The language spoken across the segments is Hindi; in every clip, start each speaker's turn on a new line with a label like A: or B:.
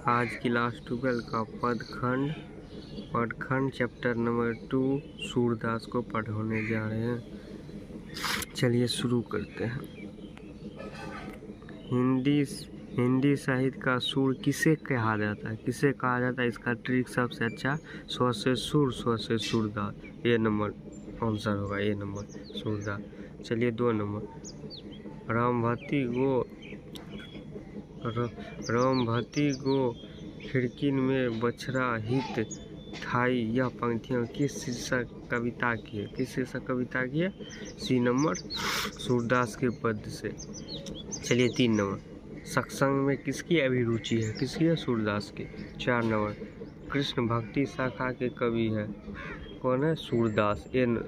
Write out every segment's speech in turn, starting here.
A: आज क्लास 12 का पदखंड चैप्टर नंबर 2 सूरदास को पढ़ाने जा रहे हैं। चलिए शुरू करते हैं। हिंदी साहित्य का सुर किसे कहा जाता है? इसका ट्रिक सबसे अच्छा स्व से सुर, स्व से सूरदास। ये नंबर आंसर होगा, ये नंबर सूरदास। चलिए 2 नंबर, रामभती गो खिड़किन में बछड़ा हित थाई। यह पंक्तियाँ किस शीर्षक कविता की है? सी नंबर सूरदास के पद से। चलिए 3 नंबर, सत्संग में किसकी अभिरुचि है? सूरदास की। 4 नंबर, कृष्ण भक्ति शाखा के कवि है कौन है? सूरदास।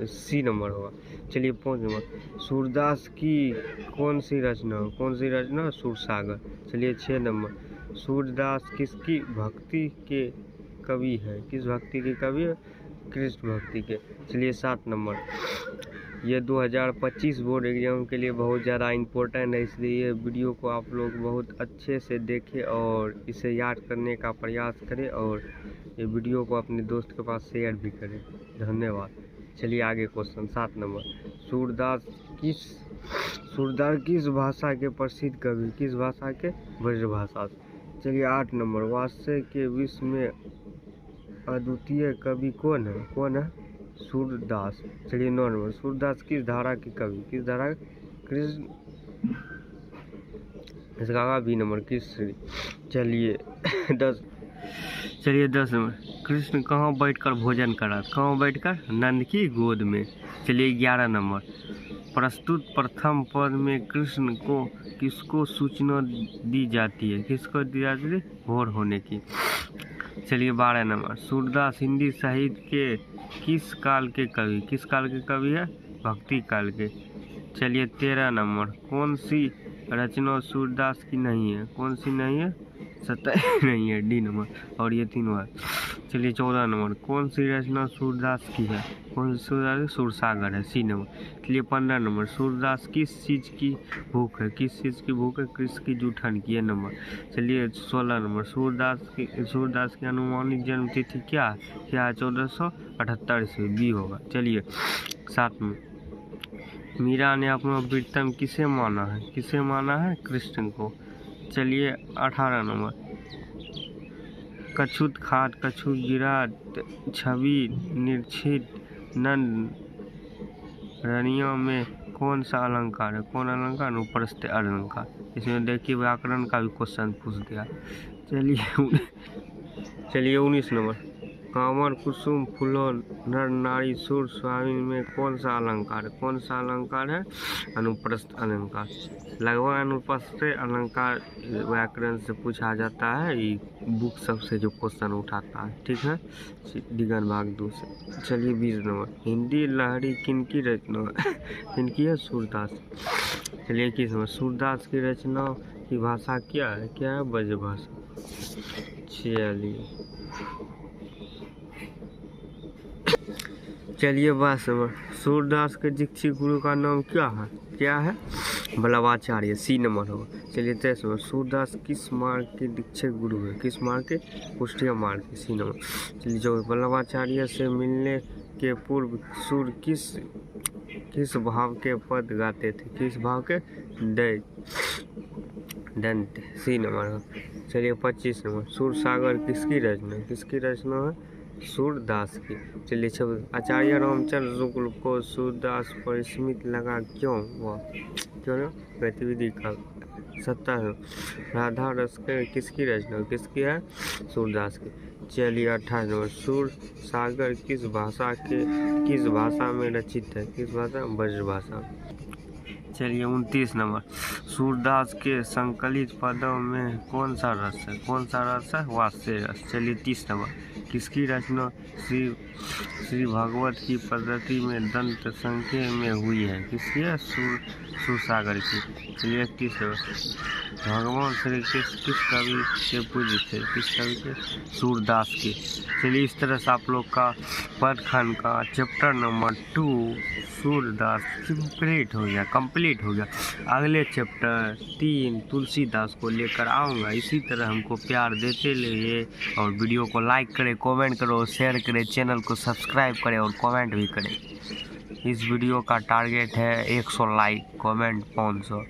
A: सी नंबर होगा। चलिए 5 नंबर, सूरदास की कौन सी रचना? सूरसागर। चलिए 6 नंबर, सूरदास किसकी भक्ति के कवि है? किस भक्ति के कवि है? कृष्ण भक्ति के। चलिए 7 नंबर, ये 2025 बोर्ड एग्जाम के लिए बहुत ज़्यादा इम्पोर्टेंट है, इसलिए ये वीडियो को आप लोग बहुत अच्छे से देखें और इसे याद करने का प्रयास करें और ये वीडियो को अपने दोस्त के पास शेयर भी करें। धन्यवाद। चलिए आगे क्वेश्चन 7 नंबर, सूरदास किस भाषा के प्रसिद्ध कवि? किस भाषा के? ब्रजभाषा। चलिए 8 नंबर, वात्स्य के विश्व में अद्वितीय कवि कौन है? सूरदास। चलिए 9 नंबर, सूरदास किस धारा के कवि? कृष्ण। इसका बी नंबर कृष्ण। चलिए 10 नंबर, कृष्ण कहाँ बैठकर भोजन करा? नंद की गोद में। चलिए 11 नंबर, प्रस्तुत प्रथम पद में कृष्ण को किसको सूचना दी जाती है? भोर होने की। चलिए 12 नंबर, सूरदास हिंदी साहित्य के किस काल के कवि है? भक्ति काल के। चलिए 13 नंबर, कौन सी रचना सूरदास की नहीं है? नहीं है, डी नंबर। और ये तीनों है। चलिए 14 नंबर, कौन सी रचना सूरदास की है? सूरसागर है, सी नंबर। चलिए 15 नंबर, सूरदास किस चीज़ की भूख है? कृष्ण की जूठन की, नंबर। चलिए 16 नंबर, सूरदास की अनुमानित जन्म तिथि क्या है? 1478 ईस्वी, बी होगा। चलिए 7 में, मीरा ने अपना प्रीतम किसे माना है? कृष्ण को। चलिए 18 नंबर, कछुत खाट कछु गिरात छवि निर्छित नंद रनियों में कौन सा अलंकार है? अनुप्रस्थ अलंकार। इसमें देखिए व्याकरण का भी क्वेश्चन पूछ दिया। चलिए 19 नंबर, कांवर कुसुम फूलों नर नारी सुर स्वामी में कौन सा अलंकार है? अनुप्रस्थ अलंकार। लगभग अनुप्रस्थ अलंकार व्याकरण से पूछा जाता है, ये बुक सबसे जो क्वेश्चन उठाता है, ठीक है, दिगन भाग 2 से। चलिए 20 नंबर, हिंदी लहरी किनकी रचना है? सूरदास। चलिए 21 नंबर, सूरदास की रचना की भाषा क्या है? ब्रजभाषा। चलिए 22 नंबर, सूरदास के दीक्षित गुरु का नाम क्या है? बल्लभाचार्य, सी नंबर होगा। चलिए 23 नंबर, सूरदास किस मार्ग के दीक्षित गुरु है? कुष्टिया मार्ग के, सी नंबर। चलिए 24, बल्लभाचार्य से मिलने के पूर्व सूर किस भाव के पद गाते थे? दंत, सी नंबर होगा। चलिए 25 नंबर, सूरसागर किसकी रचना है? सूरदास की। चलिए 26, आचार्य रामचंद्र शुक्ल को सूरदास पर स्मित लगा क्यों? गतिविधि का। 27, राधा रस किसकी रचना? है? सूरदास की। चलिए 28 नंबर, सूरसागर किस भाषा में रचित है? ब्रजभाषा। चलिए 29 नंबर, सूरदास के संकलित पदों में कौन सा रस है? वात्स्य रस। चलिए 30 नंबर, किसकी रचना श्री भागवत की पद्धति में दंत संख्या में हुई है? सूरसागर की। चलिए 31 नंबर, भगवान श्री किस कवि के पूज्य थे? सूरदास के। चलिए इस तरह से आप लोग का पदखंड का चैप्टर नंबर 2 सूरदास कंप्लीट हो गया। कंप्लीट हो गया। अगले चैप्टर 3 तुलसीदास को लेकर आऊँगा। इसी तरह हमको प्यार देते रहिए और वीडियो को लाइक करें, कमेंट करो, शेयर करें, चैनल को सब्सक्राइब करें और कमेंट भी करें। इस वीडियो का टारगेट है 100 लाइक, कमेंट 500।